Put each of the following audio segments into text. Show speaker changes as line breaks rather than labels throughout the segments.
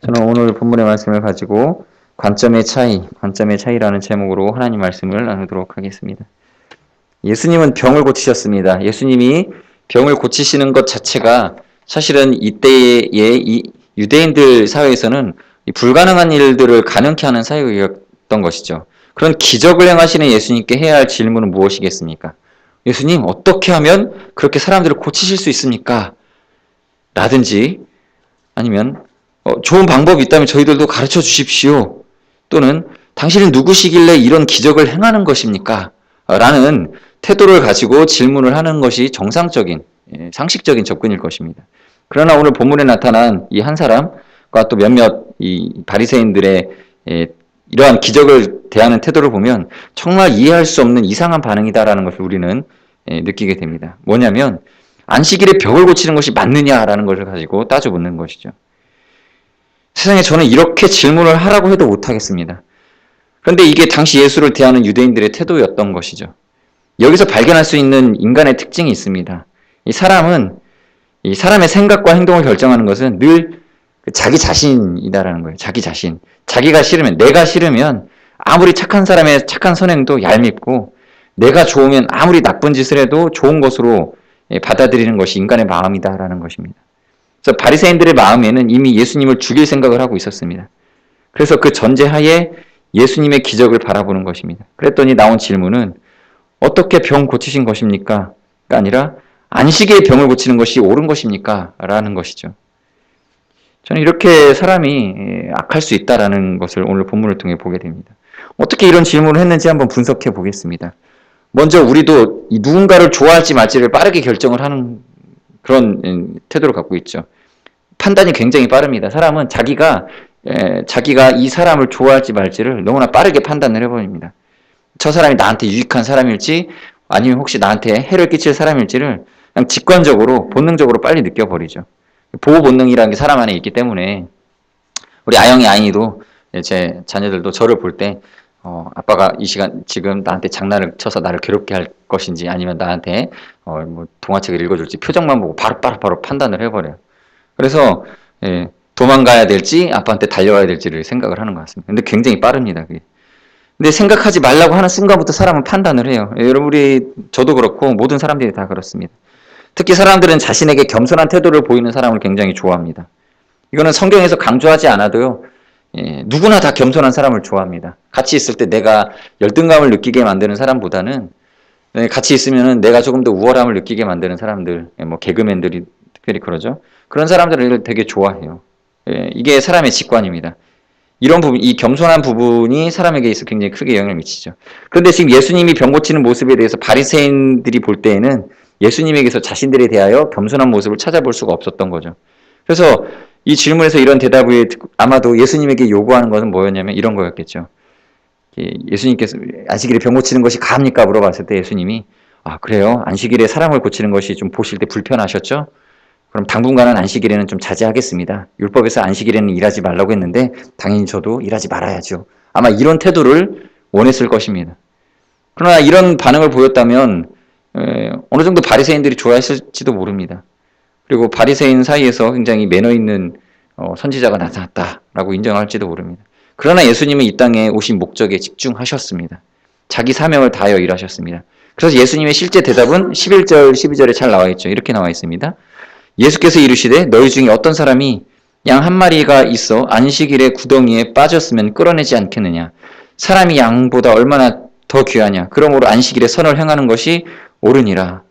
저는 오늘 본문의 말씀을 가지고 관점의 차이라는 제목으로 하나님 말씀을 나누도록 하겠습니다. 예수님은 병을 고치셨습니다. 예수님이 병을 고치시는 것 자체가 사실은 이때의 이 유대인들 사회에서는 불가능한 일들을 가능케 하는 사회였던 것이죠. 그런 기적을 행하시는 예수님께 해야 할 질문은 무엇이겠습니까? 예수님, 어떻게 하면 그렇게 사람들을 고치실 수 있습니까? 라든지 아니면 좋은 방법이 있다면 저희들도 가르쳐 주십시오. 또는 당신은 누구시길래 이런 기적을 행하는 것입니까? 라는 태도를 가지고 질문을 하는 것이 정상적인, 상식적인 접근일 것입니다. 그러나 오늘 본문에 나타난 이 한 사람과 또 몇몇 이 바리새인들의 이러한 기적을 대하는 태도를 보면 정말 이해할 수 없는 이상한 반응이다라는 것을 우리는 느끼게 됩니다. 뭐냐면 안식일에 벽을 고치는 것이 맞느냐라는 것을 가지고 따져 묻는 것이죠. 세상에 저는 이렇게 질문을 하라고 해도 못하겠습니다. 그런데 이게 당시 예수를 대하는 유대인들의 태도였던 것이죠. 여기서 발견할 수 있는 인간의 특징이 있습니다. 이 사람의 생각과 행동을 결정하는 것은 늘 자기 자신이다라는 거예요. 자기 자신. 내가 싫으면 아무리 착한 사람의 착한 선행도 얄밉고, 내가 좋으면 아무리 나쁜 짓을 해도 좋은 것으로 받아들이는 것이 인간의 마음이다라는 것입니다. 그래서 바리새인들의 마음에는 이미 예수님을 죽일 생각을 하고 있었습니다. 그래서 그 전제하에 예수님의 기적을 바라보는 것입니다. 그랬더니 나온 질문은 어떻게 병 고치신 것입니까? 가 아니라 안식일에 병을 고치는 것이 옳은 것입니까? 라는 것이죠. 저는 이렇게 사람이 악할 수 있다라는 것을 오늘 본문을 통해 보게 됩니다. 어떻게 이런 질문을 했는지 한번 분석해 보겠습니다. 먼저 우리도 누군가를 좋아할지 말지를 빠르게 결정을 하는 그런 태도를 갖고 있죠. 판단이 굉장히 빠릅니다. 사람은 자기가 이 사람을 좋아할지 말지를 너무나 빠르게 판단을 해버립니다. 저 사람이 나한테 유익한 사람일지 아니면 혹시 나한테 해를 끼칠 사람일지를 그냥 직관적으로 본능적으로 빨리 느껴버리죠. 보호 본능이라는 게 사람 안에 있기 때문에 우리 아이도 제 자녀들도 저를 볼 때 아빠가 이 시간 지금 나한테 장난을 쳐서 나를 괴롭게 할 것인지 아니면 나한테 뭐 동화책을 읽어줄지 표정만 보고 바로 판단을 해버려요. 그래서 도망가야 될지 아빠한테 달려와야 될지를 생각을 하는 것 같습니다. 근데 굉장히 빠릅니다. 그게. 근데 생각하지 말라고 하는 순간부터 사람은 판단을 해요. 여러분, 저도 그렇고 모든 사람들이 다 그렇습니다. 특히 사람들은 자신에게 겸손한 태도를 보이는 사람을 굉장히 좋아합니다. 이거는 성경에서 강조하지 않아도요. 누구나 다 겸손한 사람을 좋아합니다. 같이 있을 때 내가 열등감을 느끼게 만드는 사람보다는 같이 있으면 내가 조금 더 우월함을 느끼게 만드는 사람들, 뭐 개그맨들이 특별히 그러죠. 그런 사람들을 되게 좋아해요. 이게 사람의 직관입니다. 이런 부분, 이 겸손한 부분이 사람에게 있어 굉장히 크게 영향을 미치죠. 그런데 지금 예수님이 병 고치는 모습에 대해서 바리새인들이 볼 때에는 예수님에게서 자신들에 대하여 겸손한 모습을 찾아볼 수가 없었던 거죠. 그래서 이 질문에서 이런 대답을 아마도 예수님에게 요구하는 것은 뭐였냐면 이런 거였겠죠. 예수님께서 안식일에 병 고치는 것이 가합니까? 물어봤을 때 예수님이 그래요? 안식일에 사람을 고치는 것이 좀 보실 때 불편하셨죠? 그럼 당분간은 안식일에는 좀 자제하겠습니다. 율법에서 안식일에는 일하지 말라고 했는데 당연히 저도 일하지 말아야죠. 아마 이런 태도를 원했을 것입니다. 그러나 이런 반응을 보였다면 어느 정도 바리새인들이 좋아했을지도 모릅니다. 그리고 바리새인 사이에서 굉장히 매너 있는 선지자가 나타났다라고 인정할지도 모릅니다. 그러나 예수님은 이 땅에 오신 목적에 집중하셨습니다. 자기 사명을 다하여 일하셨습니다. 그래서 예수님의 실제 대답은 11절, 12절에 잘 나와 있죠. 이렇게 나와 있습니다. 예수께서 이르시되 너희 중에 어떤 사람이 양 한 마리가 있어 안식일에 구덩이에 빠졌으면 끌어내지 않겠느냐. 사람이 양보다 얼마나 더 귀하냐. 그러므로 안식일에 선을 행하는 것이 옳으니라.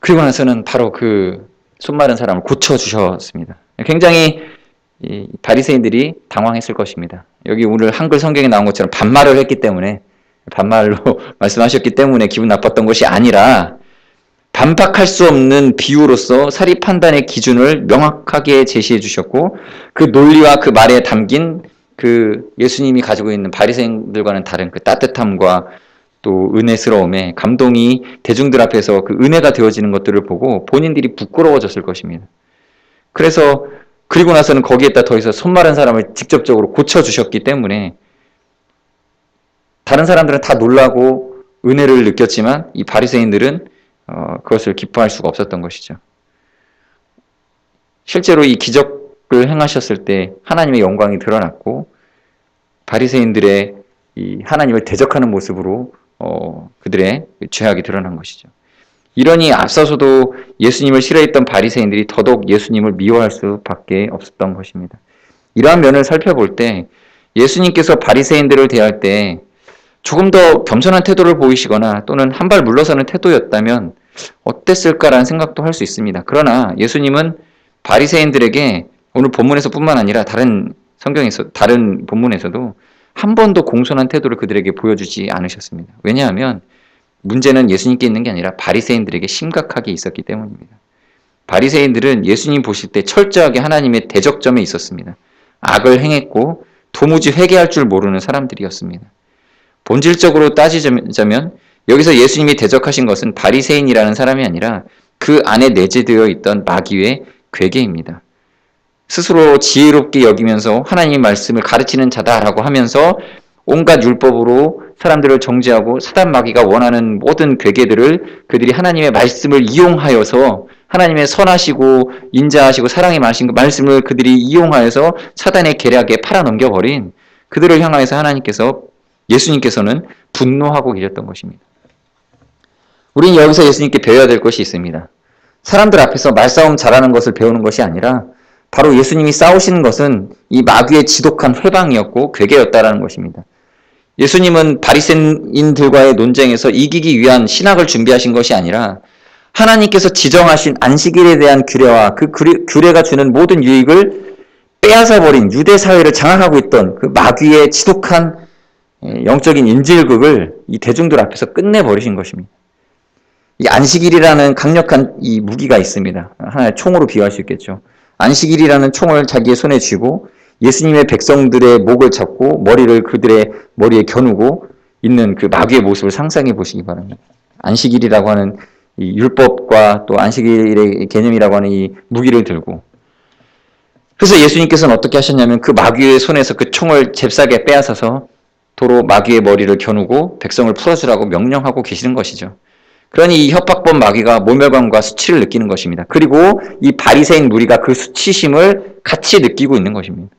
그리고 나서는 바로 그 손마른 사람을 고쳐주셨습니다. 굉장히 이 바리새인들이 당황했을 것입니다. 여기 오늘 한글 성경에 나온 것처럼 반말을 했기 때문에 반말로 말씀하셨기 때문에 기분 나빴던 것이 아니라 반박할 수 없는 비유로서 사리 판단의 기준을 명확하게 제시해 주셨고 그 논리와 그 말에 담긴 그 예수님이 가지고 있는 바리새인들과는 다른 그 따뜻함과 또 은혜스러움에 감동이 대중들 앞에서 그 은혜가 되어지는 것들을 보고 본인들이 부끄러워졌을 것입니다. 그래서 그리고 나서는 거기에다 더해서 손마른 사람을 직접적으로 고쳐주셨기 때문에 다른 사람들은 다 놀라고 은혜를 느꼈지만 이 바리새인들은 그것을 기뻐할 수가 없었던 것이죠. 실제로 이 기적 행하셨을 때 하나님의 영광이 드러났고 바리새인들의 이 하나님을 대적하는 모습으로 그들의 죄악이 드러난 것이죠. 이러니 앞서서도 예수님을 싫어했던 바리새인들이 더더욱 예수님을 미워할 수밖에 없었던 것입니다. 이러한 면을 살펴볼 때 예수님께서 바리새인들을 대할 때 조금 더 겸손한 태도를 보이시거나 또는 한 발 물러서는 태도였다면 어땠을까라는 생각도 할 수 있습니다. 그러나 예수님은 바리새인들에게 오늘 본문에서뿐만 아니라 다른 성경에서 다른 본문에서도 한 번도 공손한 태도를 그들에게 보여주지 않으셨습니다. 왜냐하면 문제는 예수님께 있는 게 아니라 바리새인들에게 심각하게 있었기 때문입니다. 바리새인들은 예수님 보실 때 철저하게 하나님의 대적점에 있었습니다. 악을 행했고 도무지 회개할 줄 모르는 사람들이었습니다. 본질적으로 따지자면 여기서 예수님이 대적하신 것은 바리새인이라는 사람이 아니라 그 안에 내재되어 있던 마귀의 괴계입니다. 스스로 지혜롭게 여기면서 하나님의 말씀을 가르치는 자다라고 하면서 온갖 율법으로 사람들을 정죄하고 사단 마귀가 원하는 모든 괴계들을 그들이 하나님의 말씀을 이용하여서 하나님의 선하시고 인자하시고 사랑이 많으신 그 말씀을 그들이 이용하여서 사단의 계략에 팔아넘겨버린 그들을 향하여서 예수님께서는 분노하고 계셨던 것입니다. 우리는 여기서 예수님께 배워야 될 것이 있습니다. 사람들 앞에서 말싸움 잘하는 것을 배우는 것이 아니라 바로 예수님이 싸우시는 것은 이 마귀의 지독한 회방이었고 괴계였다라는 것입니다. 예수님은 바리새인들과의 논쟁에서 이기기 위한 신학을 준비하신 것이 아니라 하나님께서 지정하신 안식일에 대한 규례와 그 규례가 주는 모든 유익을 빼앗아버린 유대 사회를 장악하고 있던 그 마귀의 지독한 영적인 인질극을 이 대중들 앞에서 끝내버리신 것입니다. 이 안식일이라는 강력한 이 무기가 있습니다. 하나의 총으로 비유할 수 있겠죠. 안식일이라는 총을 자기의 손에 쥐고 예수님의 백성들의 목을 잡고 머리를 그들의 머리에 겨누고 있는 그 마귀의 모습을 상상해 보시기 바랍니다. 안식일이라고 하는 이 율법과 또 안식일의 개념이라고 하는 이 무기를 들고, 그래서 예수님께서는 어떻게 하셨냐면 그 마귀의 손에서 그 총을 잽싸게 빼앗아서 도로 마귀의 머리를 겨누고 백성을 풀어주라고 명령하고 계시는 것이죠. 그러니 이 협박범 마귀가 모멸감과 수치를 느끼는 것입니다. 그리고 이 바리새인 무리가 그 수치심을 같이 느끼고 있는 것입니다.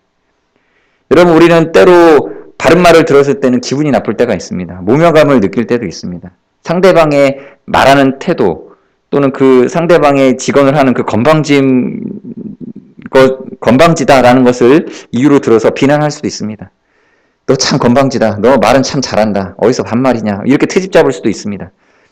여러분, 우리는 때로 바른 말을 들었을 때는 기분이 나쁠 때가 있습니다. 모멸감을 느낄 때도 있습니다. 상대방의 말하는 태도 또는 그 상대방의 직언을 하는 그 건방지다라는 것을 이유로 들어서 비난할 수도 있습니다. 너 참 건방지다. 너 말은 참 잘한다. 어디서 반말이냐. 이렇게 트집 잡을 수도 있습니다.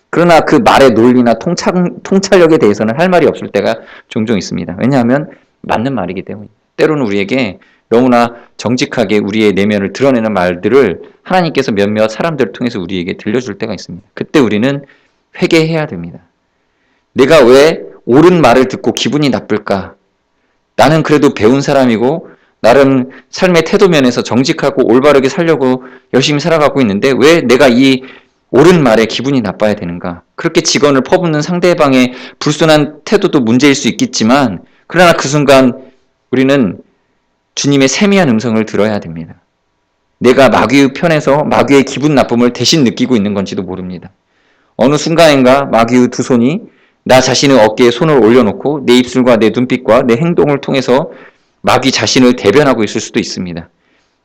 그러나 그 말의 논리나 통찰력에 대해서는 할 말이 없을 때가 종종 있습니다. 왜냐하면 맞는 말이기 때문입니다. 때로는 우리에게 너무나 정직하게 우리의 내면을 드러내는 말들을 하나님께서 몇몇 사람들을 통해서 우리에게 들려줄 때가 있습니다. 그때 우리는 회개해야 됩니다. 내가 왜 옳은 말을 듣고 기분이 나쁠까? 나는 그래도 배운 사람이고 나름 삶의 태도면에서 정직하고 올바르게 살려고 열심히 살아가고 있는데 왜 내가 이 옳은 말에 기분이 나빠야 되는가? 그렇게 직언을 퍼붓는 상대방의 불순한 태도도 문제일 수 있겠지만, 그러나 그 순간 우리는 주님의 세미한 음성을 들어야 됩니다. 내가 마귀의 편에서 마귀의 기분 나쁨을 대신 느끼고 있는 건지도 모릅니다. 어느 순간인가 마귀의 두 손이 나 자신의 어깨에 손을 올려놓고 내 입술과 내 눈빛과 내 행동을 통해서 마귀 자신을 대변하고 있을 수도 있습니다.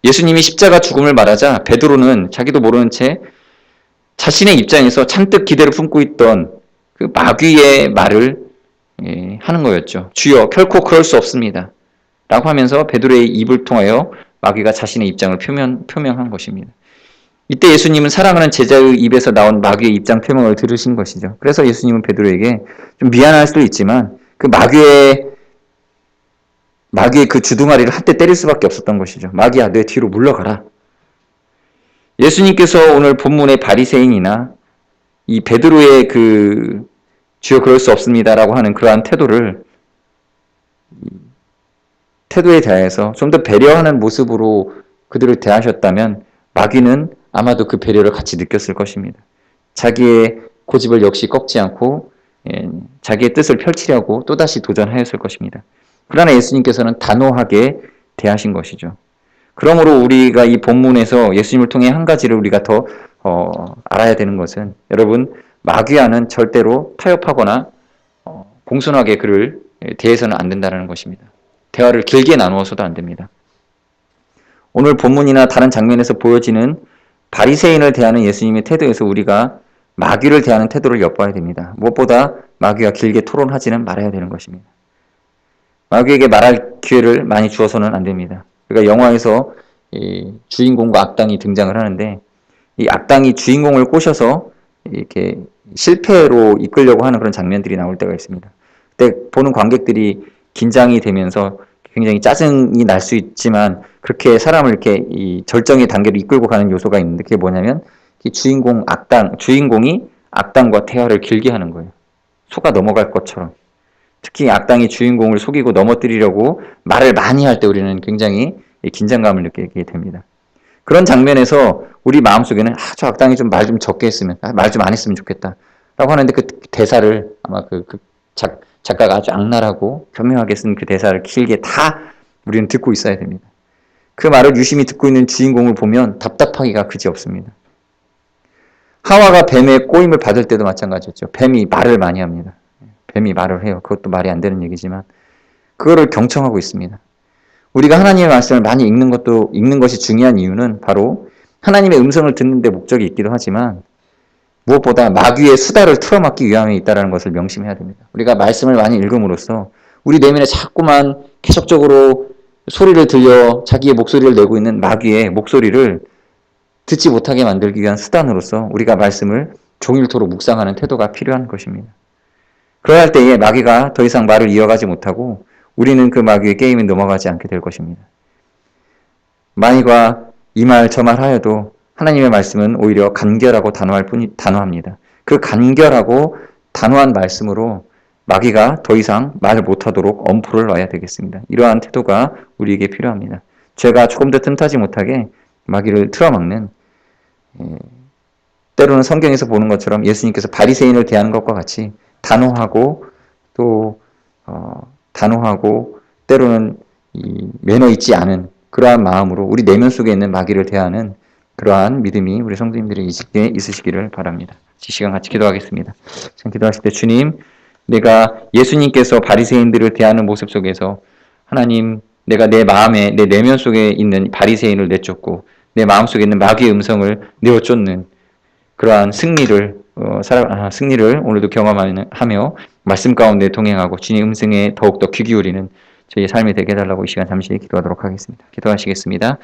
예수님이 십자가 죽음을 말하자 베드로는 자기도 모르는 채 자신의 입장에서 잔뜩 기대를 품고 있던 그 마귀의 말을 하는 거였죠. 주여, 결코 그럴 수 없습니다. 라고 하면서 베드로의 입을 통하여 마귀가 자신의 입장을 표명한 것입니다. 이때 예수님은 사랑하는 제자의 입에서 나온 마귀의 입장 표명을 들으신 것이죠. 그래서 예수님은 베드로에게 좀 미안할 수도 있지만 그 마귀의 그 주둥아리를 한때 때릴 수밖에 없었던 것이죠. 마귀야, 내 뒤로 물러가라. 예수님께서 오늘 본문의 바리새인이나 이 베드로의 그 주여 그럴 수 없습니다라고 하는 그러한 태도에 대해서 좀 더 배려하는 모습으로 그들을 대하셨다면 마귀는 아마도 그 배려를 같이 느꼈을 것입니다. 자기의 고집을 역시 꺾지 않고 자기의 뜻을 펼치려고 또다시 도전하였을 것입니다. 그러나 예수님께서는 단호하게 대하신 것이죠. 그러므로 우리가 이 본문에서 예수님을 통해 한 가지를 우리가 더 알아야 되는 것은, 여러분, 마귀와는 절대로 타협하거나 공손하게 그를 대해서는 안 된다는 것입니다. 대화를 길게 나누어서도 안 됩니다. 오늘 본문이나 다른 장면에서 보여지는 바리새인을 대하는 예수님의 태도에서 우리가 마귀를 대하는 태도를 엿봐야 됩니다. 무엇보다 마귀와 길게 토론하지는 말아야 되는 것입니다. 마귀에게 말할 기회를 많이 주어서는 안 됩니다. 그러니까 영화에서 이 주인공과 악당이 등장을 하는데 이 악당이 주인공을 꼬셔서 이렇게 실패로 이끌려고 하는 그런 장면들이 나올 때가 있습니다. 그때 보는 관객들이 긴장이 되면서 굉장히 짜증이 날 수 있지만 그렇게 사람을 이렇게 이 절정의 단계로 이끌고 가는 요소가 있는데 그게 뭐냐면 이 주인공이 악당과 대화를 길게 하는 거예요. 속아 넘어갈 것처럼. 특히 악당이 주인공을 속이고 넘어뜨리려고 말을 많이 할 때 우리는 굉장히 긴장감을 느끼게 됩니다. 그런 장면에서 우리 마음속에는 저 악당이 좀 말 좀 적게 했으면, 말 좀 안 했으면 좋겠다 라고 하는데 그 대사를 아마 그 작가가 아주 악랄하고 교묘하게 쓴 그 대사를 길게 다 우리는 듣고 있어야 됩니다. 그 말을 유심히 듣고 있는 주인공을 보면 답답하기가 그지없습니다. 하와가 뱀의 꼬임을 받을 때도 마찬가지였죠. 뱀이 말을 많이 합니다. 뱀이 말을 해요. 그것도 말이 안 되는 얘기지만 그거를 경청하고 있습니다. 우리가 하나님의 말씀을 많이 읽는 것이 중요한 이유는 바로 하나님의 음성을 듣는 데 목적이 있기도 하지만 무엇보다 마귀의 수다를 틀어막기 위함에 있다는 것을 명심해야 됩니다. 우리가 말씀을 많이 읽음으로써 우리 내면에 자꾸만 계속적으로 소리를 들려 자기의 목소리를 내고 있는 마귀의 목소리를 듣지 못하게 만들기 위한 수단으로서 우리가 말씀을 종일토록 묵상하는 태도가 필요한 것입니다. 그러야 할 때에 마귀가 더 이상 말을 이어가지 못하고 우리는 그 마귀의 게임에 넘어가지 않게 될 것입니다. 마귀가 이 말 저 말 하여도 하나님의 말씀은 오히려 간결하고 단호합니다. 그 간결하고 단호한 말씀으로 마귀가 더 이상 말 못하도록 엄포를 놔야 되겠습니다. 이러한 태도가 우리에게 필요합니다. 죄가 조금 더 틈타지 못하게 마귀를 틀어막는 때로는 성경에서 보는 것처럼 예수님께서 바리새인을 대하는 것과 같이 단호하고 또 단호하고 때로는 이 매너 있지 않은 그러한 마음으로 우리 내면 속에 있는 마귀를 대하는 그러한 믿음이 우리 성도님들이 있으시기를 바랍니다. 이 시간 같이 기도하겠습니다. 지금 기도하실 때 주님, 내가 예수님께서 바리새인들을 대하는 모습 속에서 하나님, 내가 내 마음에 내 내면 속에 있는 바리새인을 내쫓고 내 마음 속에 있는 마귀의 음성을 내어쫓는 그러한 승리를 오늘도 경험하며 말씀 가운데 동행하고 주님 음성에 더욱더 귀 기울이는 저희의 삶이 되게 해달라고 이 시간 잠시 기도하도록 하겠습니다. 기도하시겠습니다.